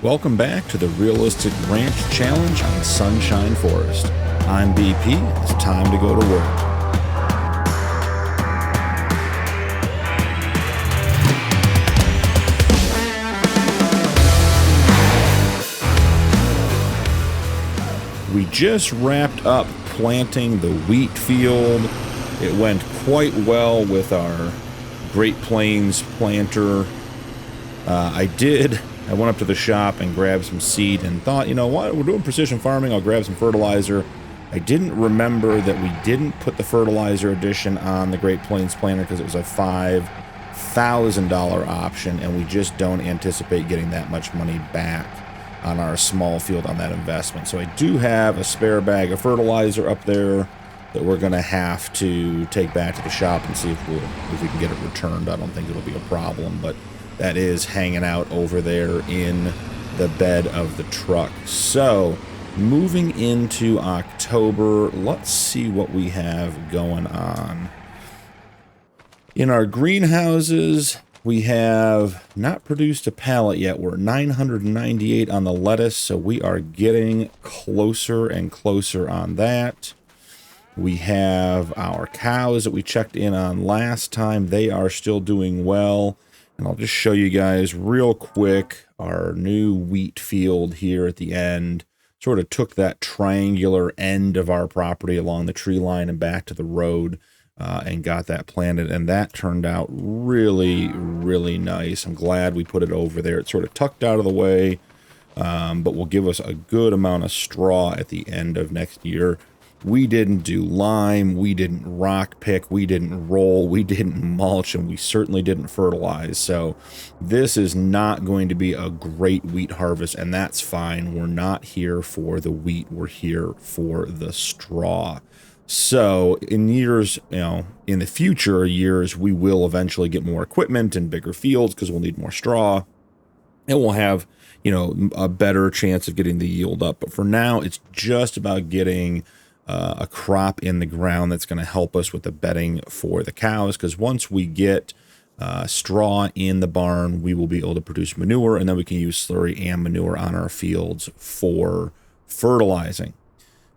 Welcome back to the Realistic Ranch Challenge on Sunshine Forest. I'm BP. It's time to go to work. We just wrapped up planting the wheat field. It went quite well with our Great Plains planter. I went up to the shop and grabbed some seed and thought, you know what, we're doing precision farming, I'll grab some fertilizer. I didn't remember that we didn't put the fertilizer addition on the Great Plains planter because it was a $5,000 option, and we just don't anticipate getting that much money back on our small field on that investment. So I do have a spare bag of fertilizer up there that we're going to have to take back to the shop and see if we can get it returned. I don't think it'll be a problem, but that is hanging out over there in the bed of the truck. So, moving into October, let's see what we have going on. In our greenhouses, we have not produced a pallet yet. We're 998 on the lettuce, so we are getting closer and closer on that. We have our cows that we checked in on last time. They are still doing well. And I'll just show you guys real quick our new wheat field here at the end. Sort of took that triangular end of our property along the tree line and back to the road and got that planted. And that turned out really, really nice. I'm glad we put it over there. It's sort of tucked out of the way, but will give us a good amount of straw at the end of next year. We didn't do lime, we didn't rock pick, we didn't roll, we didn't mulch, and we certainly didn't fertilize. So this is not going to be a great wheat harvest, and that's fine. We're not here for the wheat, we're here for the straw. So in years, in the future years, we will eventually get more equipment and bigger fields because we'll need more straw, and we'll have, a better chance of getting the yield up. But for now, it's just about getting a crop in the ground that's going to help us with the bedding for the cows, because once we get straw in the barn, we will be able to produce manure, and then we can use slurry and manure on our fields for fertilizing.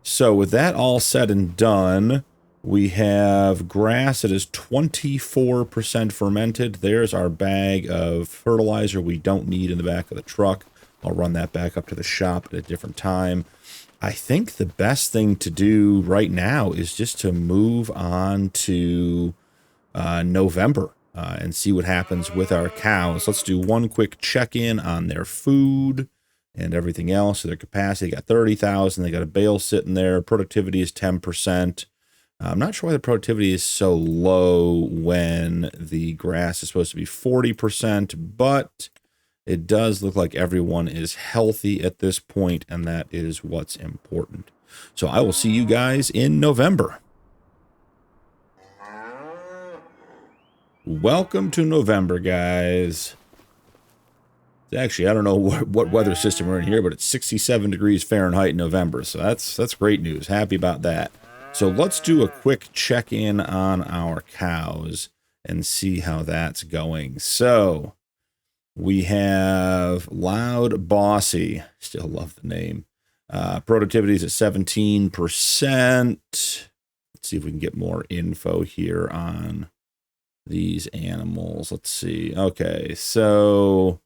So with that all said and done, we have grass that is 24% fermented. There's our bag of fertilizer we don't need in the back of the truck. I'll run that back up to the shop at a different time. I think the best thing to do right now is just to move on to November and see what happens with our cows. Let's do one quick check-in on their food and everything else. So their capacity, they got 30,000. They got a bale sitting there. Productivity is 10%. I'm not sure why the productivity is so low when the grass is supposed to be 40%, but it does look like everyone is healthy at this point, and that is what's important. So I will see you guys in November. Welcome to November, guys. Actually, I don't know what weather system we're in here, but it's 67 degrees Fahrenheit in November, so that's great news. Happy about that. So let's do a quick check-in on our cows and see how that's going. So we have Loud Bossy. Still love the name. Productivity is at 17%. Let's see if we can get more info here on these animals. Let's see. Okay, so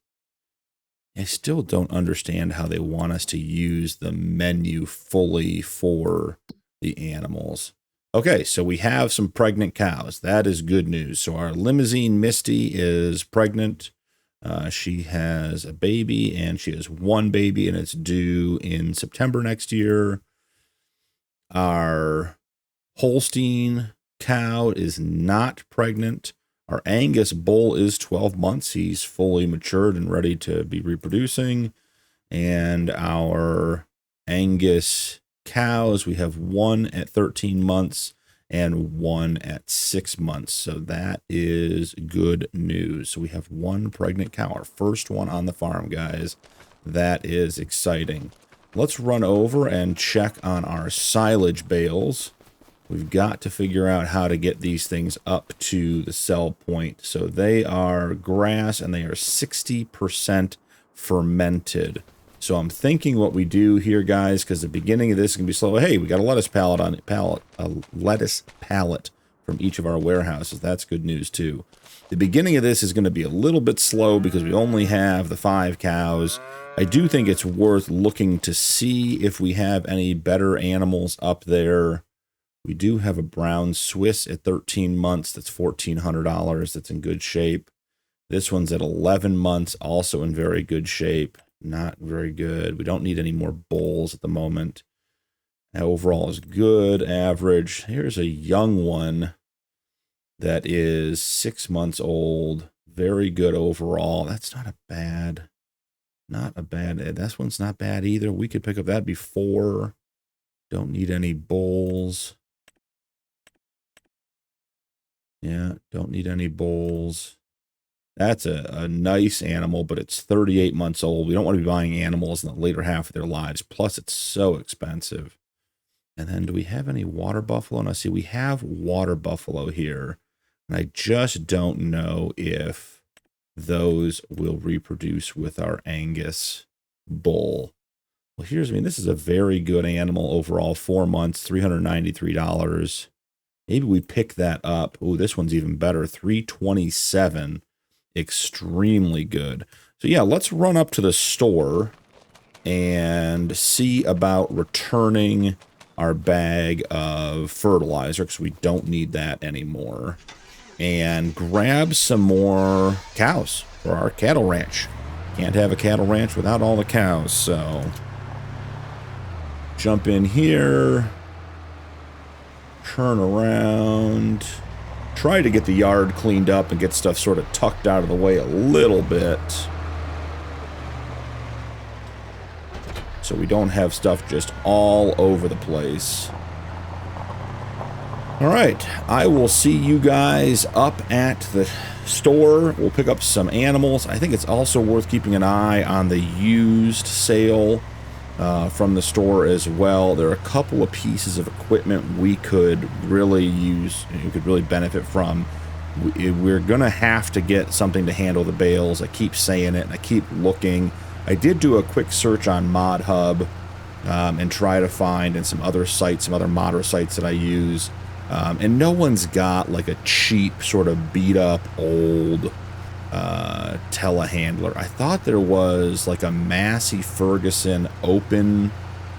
I still don't understand how they want us to use the menu fully for the animals. Okay, so we have some pregnant cows. That is good news. So our Limousine Misty is pregnant. She has a baby, and she has one baby, and it's due in September next year. Our Holstein cow is not pregnant. Our Angus bull is 12 months. He's fully matured and ready to be reproducing. And our Angus cows, we have one at 13 months and one at 6 months. So that is good news. So we have one pregnant cow, our first one on the farm, guys. That is exciting. Let's run over and check on our silage bales. We've got to figure out how to get these things up to the sell point. So they are grass, and they are 60% fermented. So I'm thinking what we do here, guys, because the beginning of this is going to be slow. Hey, we got a lettuce pallet from each of our warehouses. That's good news, too. The beginning of this is going to be a little bit slow because we only have the 5 cows. I do think it's worth looking to see if we have any better animals up there. We do have a brown Swiss at 13 months. That's $1,400. That's in good shape. This one's at 11 months, also in very good shape. Not very good. We don't need any more bulls at the moment. Overall is good, average. Here's a young one that is 6 months old. Very good overall. That's not a bad, this one's not bad either. We could pick up that before. Don't need any bulls. Yeah, don't need any bulls. That's a nice animal, but it's 38 months old. We don't want to be buying animals in the later half of their lives. Plus, it's so expensive. And then do we have any water buffalo? And I see we have water buffalo here. And I just don't know if those will reproduce with our Angus bull. Well, this is a very good animal overall. 4 months, $393. Maybe we pick that up. Oh, this one's even better. $327. Extremely good. So yeah, let's run up to the store and see about returning our bag of fertilizer, because we don't need that anymore, and grab some more cows for our cattle ranch. Can't have a cattle ranch without all the cows. So jump in here, turn around, try to get the yard cleaned up and get stuff sort of tucked out of the way a little bit, so we don't have stuff just all over the place. All right, I will see you guys up at the store. We'll pick up some animals. I think it's also worth keeping an eye on the used sale from the store as well. There are a couple of pieces of equipment we could really use, we could really benefit from. We're going to have to get something to handle the bales. I keep saying it, and I keep looking. I did do a quick search on ModHub and try to find, and some other sites, some other modder sites that I use. And no one's got like a cheap, sort of beat up old telehandler. I thought there was like a Massey Ferguson open,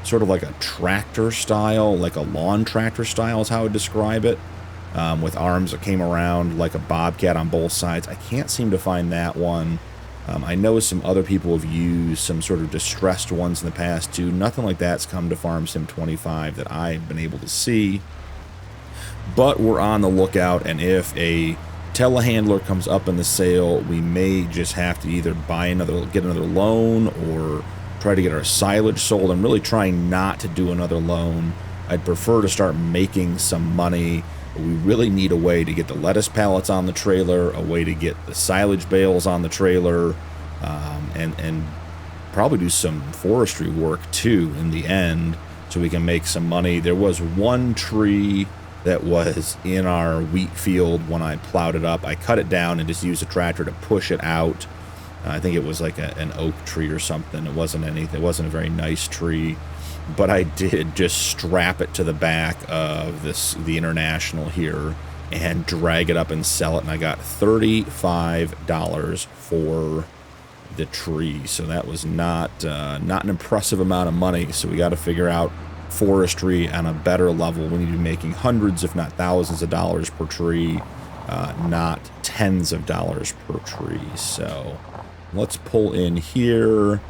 sort of like a tractor style, like a lawn tractor style is how I would describe it, with arms that came around like a bobcat on both sides. I can't seem to find that one. I know some other people have used some sort of distressed ones in the past too. Nothing like that's come to Farm Sim 25 that I've been able to see. But we're on the lookout, and if a telehandler comes up in the sale, we may just have to either get another loan, or try to get our silage sold. I'm really trying not to do another loan. I'd prefer to start making some money. But we really need a way to get the lettuce pallets on the trailer, a way to get the silage bales on the trailer, and probably do some forestry work too in the end, so we can make some money. There was one tree that was in our wheat field when I plowed it up. I cut it down and just used a tractor to push it out. I think it was like an oak tree or something. It wasn't anything. It wasn't a very nice tree, but I did just strap it to the back of the International here and drag it up and sell it, and I got $35 for the tree. So that was not an impressive amount of money. So we got to figure out forestry on a better level. We need to be making hundreds, if not thousands of dollars per tree, not tens of dollars per tree. So let's pull in here.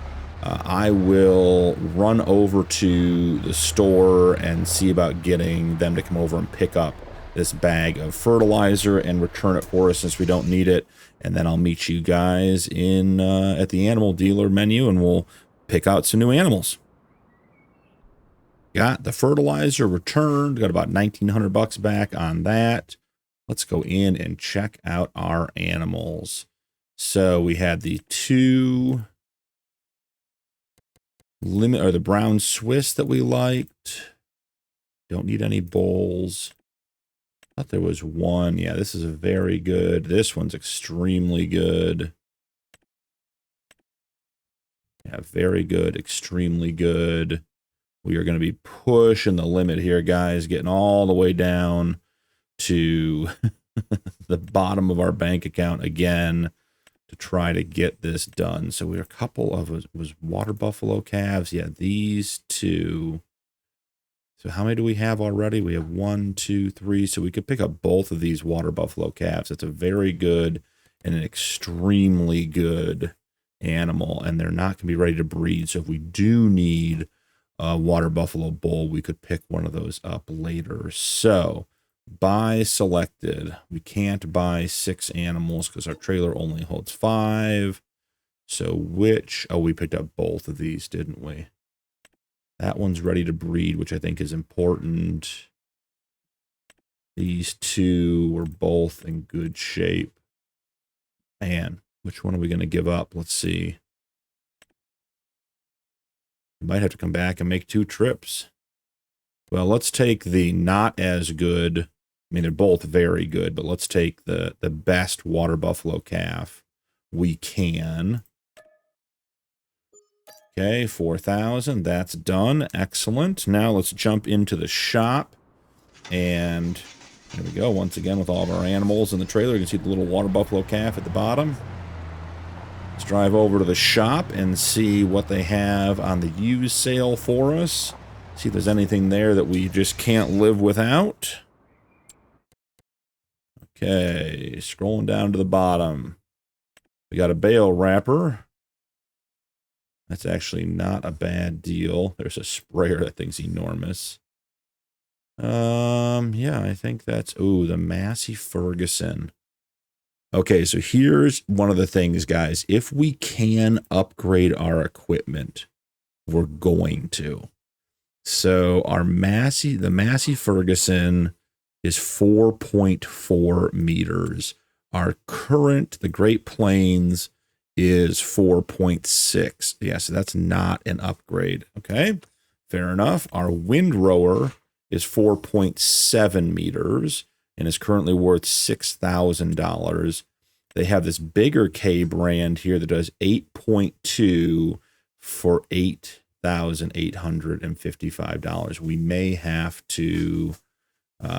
I will run over to the store and see about getting them to come over and pick up this bag of fertilizer and return it for us, since we don't need it. And then I'll meet you guys in at the animal dealer menu, and we'll pick out some new animals. Got the fertilizer returned. Got about $1,900 back on that. Let's go in and check out our animals. So we had the two the brown Swiss that we liked. Don't need any bulls. Thought there was one. Yeah, this is a very good. This one's extremely good. Yeah, very good, extremely good. We are going to be pushing the limit here, guys, getting all the way down to the bottom of our bank account again to try to get this done. So we're a couple of, was water buffalo calves. Yeah, these two. So how many do we have already? We have 1, 2, 3. So we could pick up both of these water buffalo calves. It's a very good and an extremely good animal, and they're not going to be ready to breed. So if we do need a water buffalo bull, we could pick one of those up later. So buy selected. We can't buy 6 animals because our trailer only holds 5. So which, oh, we picked up both of these, didn't we? That one's ready to breed, which I think is important. These two were both in good shape. Man, which one are we going to give up? Let's see. We might have to come back and make 2 trips. Well, let's take the not as good. I mean, they're both very good, but let's take the best water buffalo calf we can. Okay, 4,000. That's done. Excellent. Now let's jump into the shop. And there we go. Once again, with all of our animals in the trailer, you can see the little water buffalo calf at the bottom. Let's drive over to the shop and see what they have on the used sale for us. See if there's anything there that we just can't live without. Okay, scrolling down to the bottom. We got a bale wrapper. That's actually not a bad deal. There's a sprayer. That thing's enormous. Yeah, I think that's, ooh, the Massey Ferguson. Okay, so here's one of the things, guys. If we can upgrade our equipment, we're going to. So our the Massey Ferguson is 4.4 meters. Our current, the Great Plains, is 4.6. Yeah, so that's not an upgrade. Okay, fair enough. Our windrower is 4.7 meters and is currently worth $6,000. They have this bigger K brand here that does 8.2 for $8,855. We may have to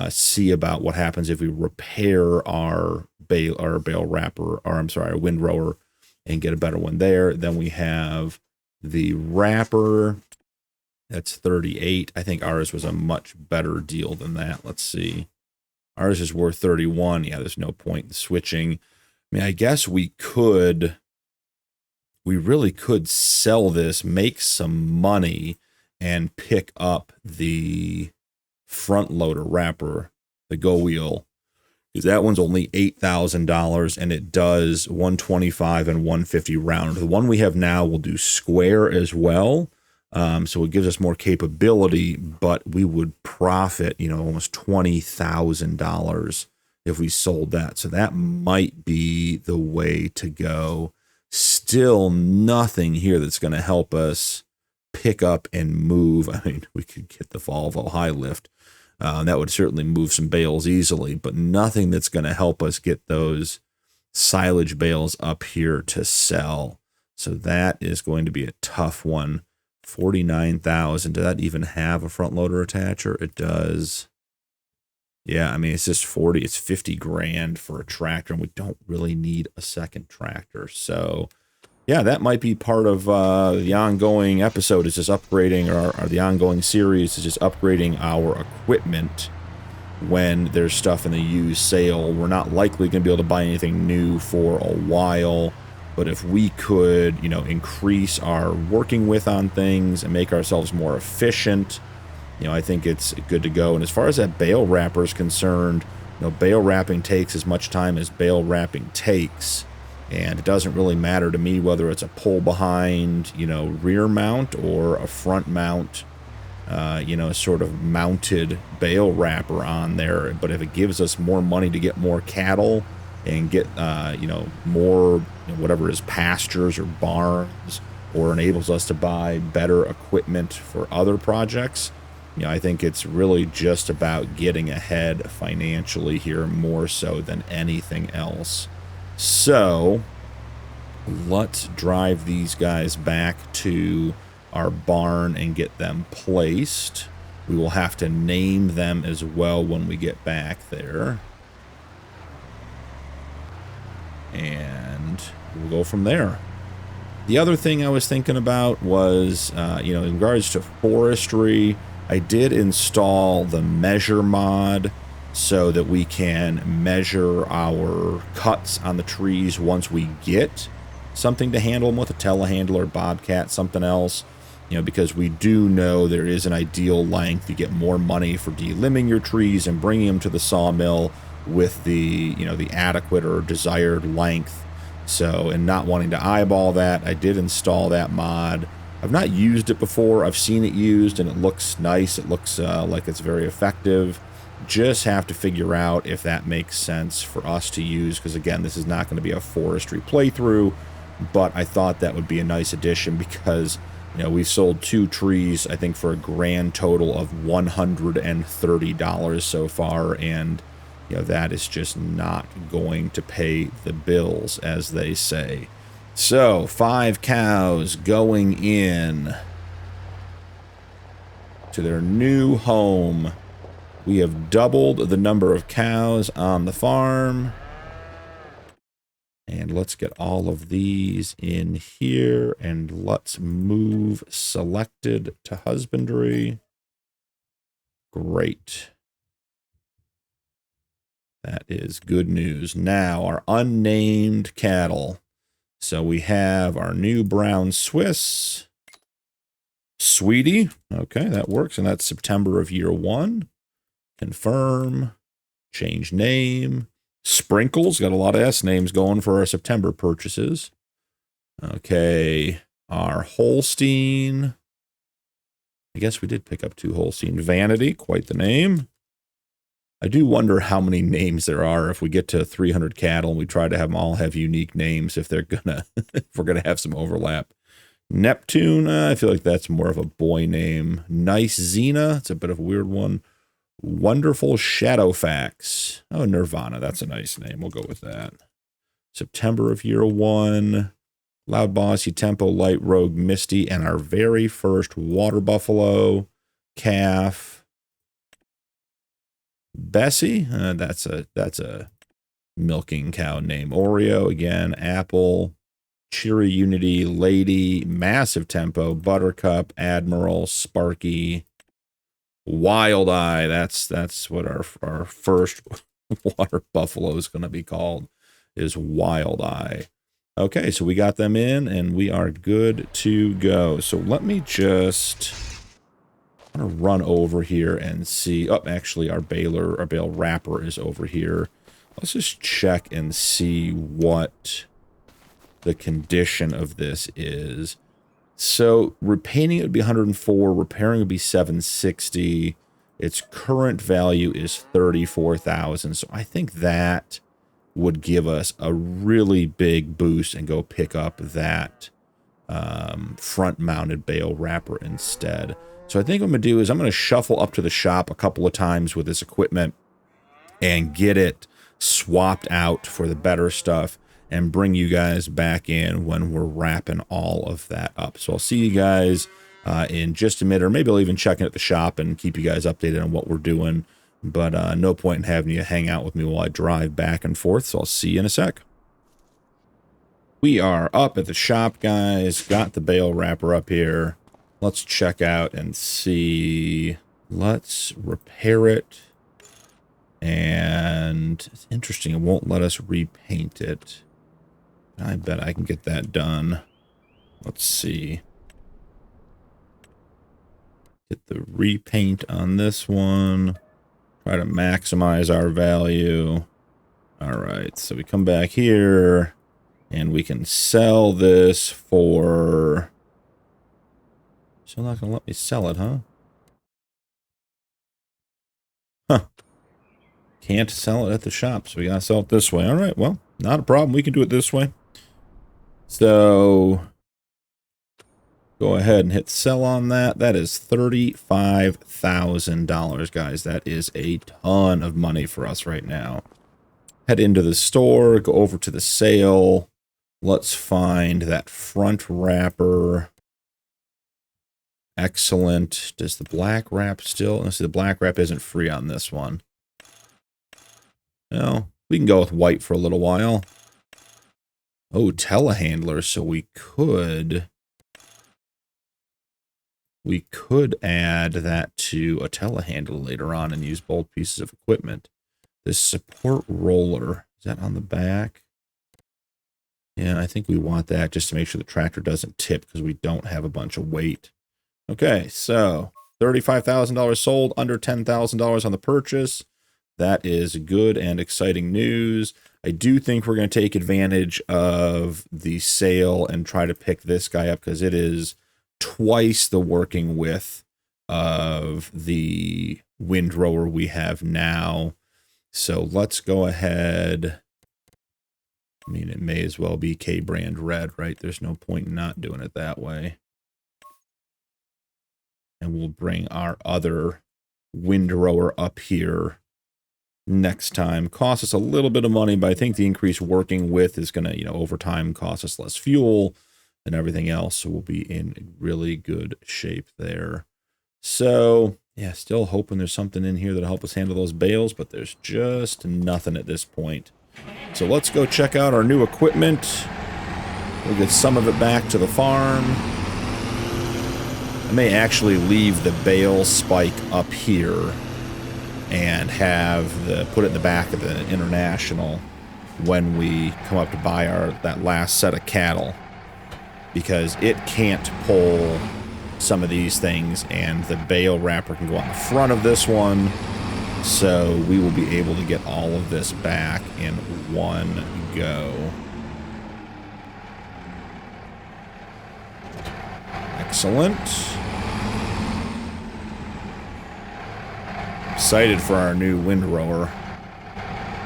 see about what happens if we repair our bale wrapper, or I'm sorry, our windrower, and get a better one there. Then we have the wrapper. That's 38. I think ours was a much better deal than that. Let's see. Ours is worth 31. Yeah, there's no point in switching. I mean, I guess we really could sell this, make some money, and pick up the front loader wrapper, the Go Wheel, because that one's only $8,000 and it does 125 and 150 round. The one we have now will do square as well. So it gives us more capability, but we would profit, almost $20,000 if we sold that. So that might be the way to go. Still nothing here that's going to help us pick up and move. I mean, we could get the Volvo high lift. That would certainly move some bales easily, but nothing that's going to help us get those silage bales up here to sell. So that is going to be a tough one. 49,000. Does that even have a front loader attacher? It does. Yeah, I mean, it's just 40. It's 50 grand for a tractor, and we don't really need a second tractor. So, yeah, that might be part of the ongoing episode, is just upgrading, or the ongoing series is just upgrading our equipment when there's stuff in the used sale. We're not likely going to be able to buy anything new for a while, but if we could, increase our working with on things and make ourselves more efficient, I think it's good to go. And as far as that bale wrapper is concerned, bale wrapping takes as much time as bale wrapping takes. And it doesn't really matter to me whether it's a pull behind, rear mount or a front mount, sort of mounted bale wrapper on there. But if it gives us more money to get more cattle and get, more, whatever is pastures or barns, or enables us to buy better equipment for other projects, I think it's really just about getting ahead financially here more so than anything else. So Let's drive these guys back to our barn and get them placed. We will have to name them as well when we get back there. And we'll go from there. The other thing I was thinking about was, you know, in regards to forestry, I did install the measure mod so that we can measure our cuts on the trees once we get something to handle them with, a telehandler, bobcat, something else, you know, because we do know there is an ideal length. You get more money for delimbing your trees and bringing them to the sawmill with the, you know, the adequate or desired length. So, and not wanting to eyeball that, I did install that mod. I've not used it before. I've seen it used and it looks nice. It looks like it's very effective. Just have to figure out if that makes sense for us to use, because again, this is not going to be a forestry playthrough, but I thought that would be a nice addition because, you know, we sold 2 trees, I think, for a grand total of $130 so far, and, you know, that is just not going to pay the bills, as they say. So, 5 cows going in to their new home. We have doubled the number of cows on the farm. And let's get all of these in here, and let's move selected to husbandry. Great. That is good news. Now, our unnamed cattle. So we have our new brown Swiss. Sweetie. Okay, that works, and that's September of year 1. Confirm. Change name. Sprinkles, got a lot of S names going for our September purchases. Okay, our Holstein. I guess we did pick up 2 Holstein. Vanity, quite the name. I do wonder how many names there are if we get to 300 cattle and we try to have them all have unique names, if they're gonna, if we're gonna have some overlap. Neptune, I feel like that's more of a boy name. Nice Xena, it's a bit of a weird one. Wonderful Shadowfax. Oh, Nirvana. That's a nice name. We'll go with that. September of year 1. Loud Bossy, Tempo, Light Rogue, Misty, and our very first Water Buffalo. Calf. Bessie. That's a milking cow name. Oreo again. Apple. Cheery Unity. Lady. Massive Tempo. Buttercup. Admiral. Sparky. Wild Eye, that's what our first water buffalo is going to be called, is Wild Eye. Okay, so we got them in, and we are good to go. So let me just run over here and see. Oh, actually, our bale wrapper is over here. Let's just check and see what the condition of this is. So repainting it would be 104, repairing would be 760. Its current value is 34,000. So I think that would give us a really big boost and go pick up that front-mounted bale wrapper instead. So I think what I'm going to do is I'm going to shuffle up to the shop a couple of times with this equipment and get it swapped out for the better stuff, and bring you guys back in when we're wrapping all of that up. So I'll see you guys in just a minute, or maybe I'll even check in at the shop and keep you guys updated on what we're doing. But no point in having you hang out with me while I drive back and forth, so I'll see you in a sec. We are up at the shop, guys. Got the bale wrapper up here. Let's check out and see. Let's repair it. And it's interesting, it won't let us repaint it. I bet I can get that done. Let's see. Get the repaint on this one. Try to maximize our value. All right, so we come back here, and we can sell this for... Still not going to let me sell it, huh? Huh. Can't sell it at the shop, so we got to sell it this way. All right, well, not a problem. We can do it this way. So go ahead and hit sell on that. That is $35,000, guys. That is a ton of money for us right now. Head into the store, go over to the sale. Let's find that front wrapper. Excellent. Does the black wrap still? Let's see, the black wrap isn't free on this one. No, we can go with white for a little while. Oh, telehandler, so we could add that to a telehandler later on and use both pieces of equipment. This support roller, is that on the back? Yeah, I think we want that just to make sure the tractor doesn't tip because we don't have a bunch of weight. Okay, so $35,000 sold, under $10,000 on the purchase. That is good and exciting news. I do think we're going to take advantage of the sale and try to pick this guy up because it is twice the working width of the windrower we have now. So let's go ahead. I mean, it may as well be K-brand red, right? There's no point in not doing it that way. And we'll bring our other windrower up here next time. Costs us a little bit of money, but I think the increased working width is going to, you know, over time cost us less fuel and everything else. So we'll be in really good shape there. So yeah, still hoping there's something in here that'll help us handle those bales, but there's just nothing at this point. So let's go check out our new equipment. We'll get some of it back to the farm. I may actually leave the bale spike up here and have put it in the back of the International when we come up to buy that last set of cattle, because it can't pull some of these things, and the bale wrapper can go on the front of this one, so we will be able to get all of this back in one go. Excellent. Excited for our new windrower.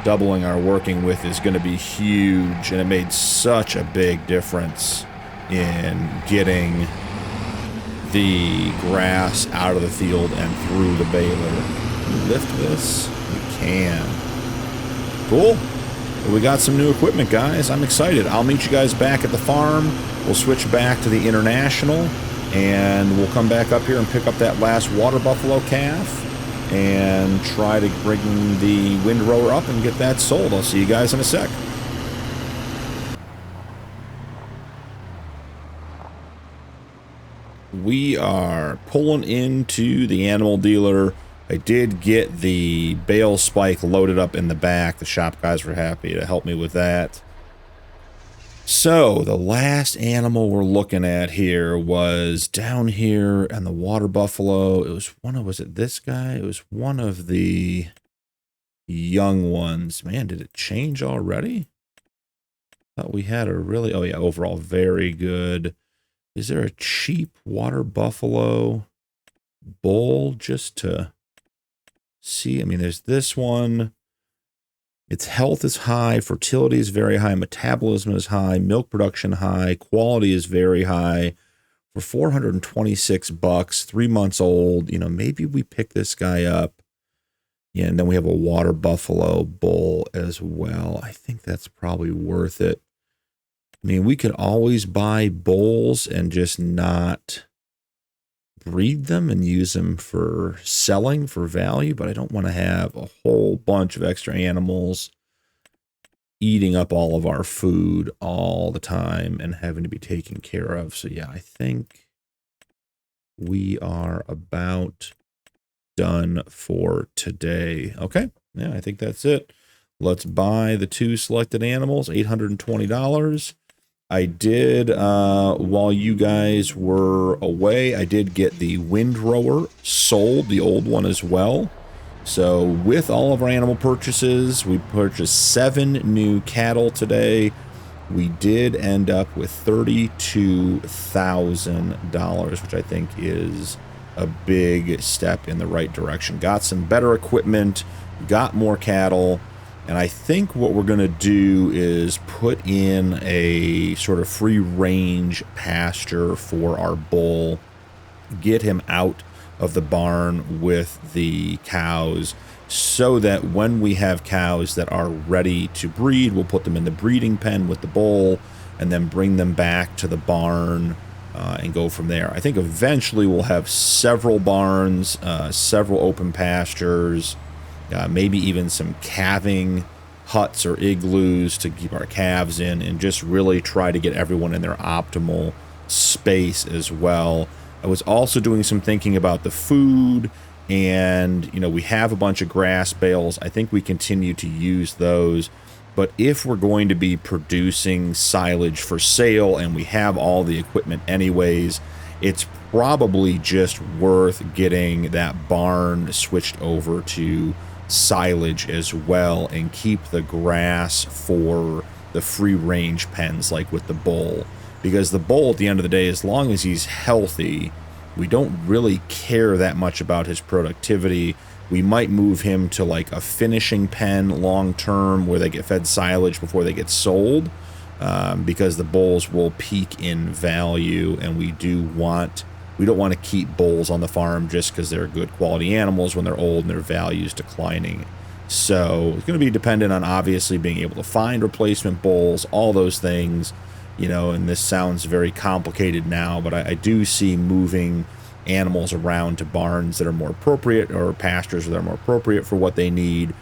Doubling our working width is going to be huge, and it made such a big difference in getting the grass out of the field and through the baler. Can we lift this? We can. Cool. Well, we got some new equipment, guys. I'm excited. I'll meet you guys back at the farm. We'll switch back to the International, and we'll come back up here and pick up that last water buffalo calf and try to bring the windrower up and get that sold. I'll see you guys in a sec. We are pulling into the animal dealer. I did get the bale spike loaded up in the back. The shop guys were happy to help me with that. So the last animal we're looking at here was down here, and the water buffalo. It was was it this guy? It was one of the young ones. Man, did it change already? Thought we had a really, oh yeah, overall very good. Is there a cheap water buffalo bull just to see? I mean, there's this one. Its health is high, fertility is very high, metabolism is high, milk production high, quality is very high. For $426, 3 months old, you know, maybe we pick this guy up. Yeah, and then we have a water buffalo bull as well. I think that's probably worth it. I mean, we could always buy bulls and just not breed them and use them for selling for value, but I don't want to have a whole bunch of extra animals eating up all of our food all the time and having to be taken care of. So yeah, I think we are about done for today. Okay, yeah, I think that's it. Let's buy the 2 selected animals, $820. I did, while you guys were away, I did get the windrower sold, the old one as well. So with all of our animal purchases, we purchased 7 new cattle today. We did end up with $32,000, which I think is a big step in the right direction. Got some better equipment, got more cattle. And I think what we're going to do is put in a sort of free range pasture for our bull, get him out of the barn with the cows, so that when we have cows that are ready to breed, we'll put them in the breeding pen with the bull. and then bring them back to the barn and go from there. I think eventually we'll have several barns, several open pastures, maybe even some calving huts or igloos to keep our calves in, and just really try to get everyone in their optimal space as well. I was also doing some thinking about the food, and you know, we have a bunch of grass bales. I think we continue to use those, but if we're going to be producing silage for sale and we have all the equipment anyways, it's probably just worth getting that barn switched over to silage as well and keep the grass for the free range pens like with the bull. Because the bull, at the end of the day, as long as he's healthy, we don't really care that much about his productivity. We might move him to like a finishing pen long term where they get fed silage before they get sold, because the bulls will peak in value, and we don't want to keep bulls on the farm just because they're good quality animals when they're old and their value's declining. So it's going to be dependent on obviously being able to find replacement bulls, all those things. You know, and this sounds very complicated now, but I do see moving animals around to barns that are more appropriate, or pastures that are more appropriate for what they need,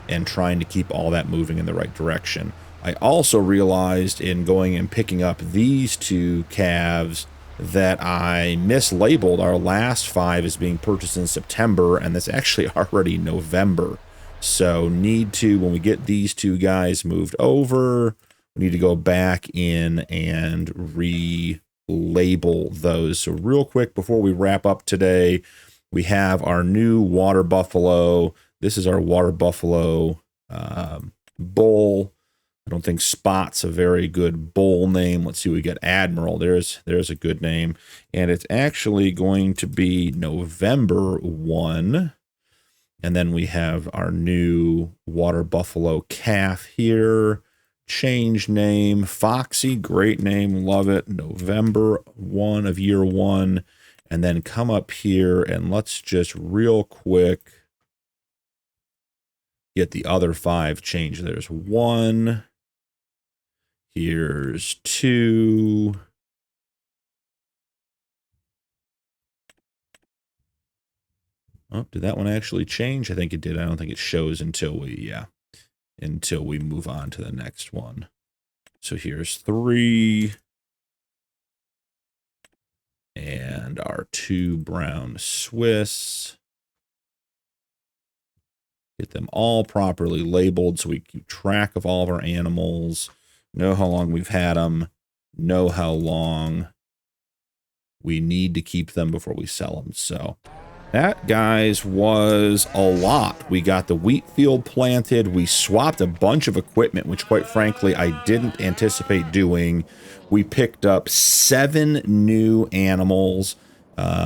and trying to keep all that moving in the right direction. I also realized in going and picking up these two calves that I mislabeled our last 5 as being purchased in September, and that's actually already November. So need to, when we get these two guys moved over, we need to go back in and relabel those. So real quick, before we wrap up today, we have our new water buffalo. This is our water buffalo bull. I don't think Spot's a very good bull name. Let's see, we got Admiral. There's a good name. And it's actually going to be November 1. And then we have our new water buffalo calf here. Change name, Foxy, great name, love it. November 1 of year 1. And then come up here and let's just real quick get the other 5 changed. There's 1. Here's 2. Oh, did that one actually change? I think it did. I don't think it shows until we move on to the next one. So here's 3. And our 2 brown Swiss. Get them all properly labeled so we keep track of all of our animals, know how long we've had them, know how long we need to keep them before we sell them. So that, guys, was a lot. We got the wheat field planted. We swapped a bunch of equipment, which quite frankly, I didn't anticipate doing. We picked up 7 new animals.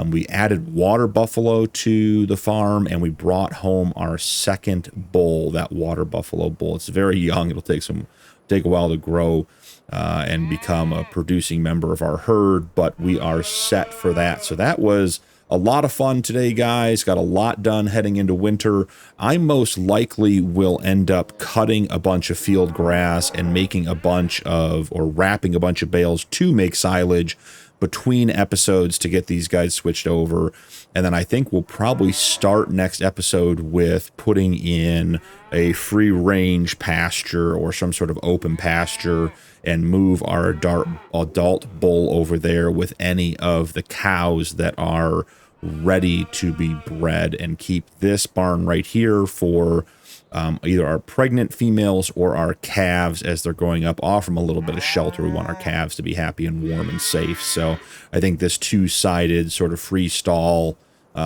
We added water buffalo to the farm, and we brought home our second bull, that water buffalo bull. It's very young. It'll take a while to grow and become a producing member of our herd, but we are set for that. So that was a lot of fun today, guys. Got a lot done heading into winter. I most likely will end up cutting a bunch of field grass and making a bunch of, or wrapping a bunch of bales to make silage between episodes to get these guys switched over. And then I think we'll probably start next episode with putting in a free range pasture or some sort of open pasture and move our adult bull over there with any of the cows that are ready to be bred, and keep this barn right here for either our pregnant females or our calves as they're growing up. Offer them a little bit of shelter. We want our calves to be happy and warm and safe. So I think this 2-sided sort of free stall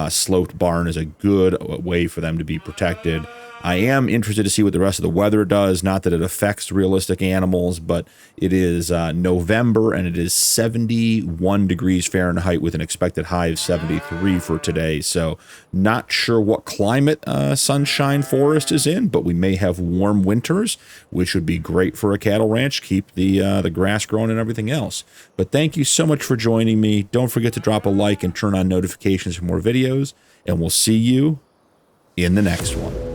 sloped barn is a good way for them to be protected. I am interested to see what the rest of the weather does. Not that it affects realistic animals, but it is November and it is 71 degrees Fahrenheit with an expected high of 73 for today. So not sure what climate Sunshine Forest is in, but we may have warm winters, which would be great for a cattle ranch. Keep the grass growing and everything else. But thank you so much for joining me. Don't forget to drop a like and turn on notifications for more videos, and we'll see you in the next one.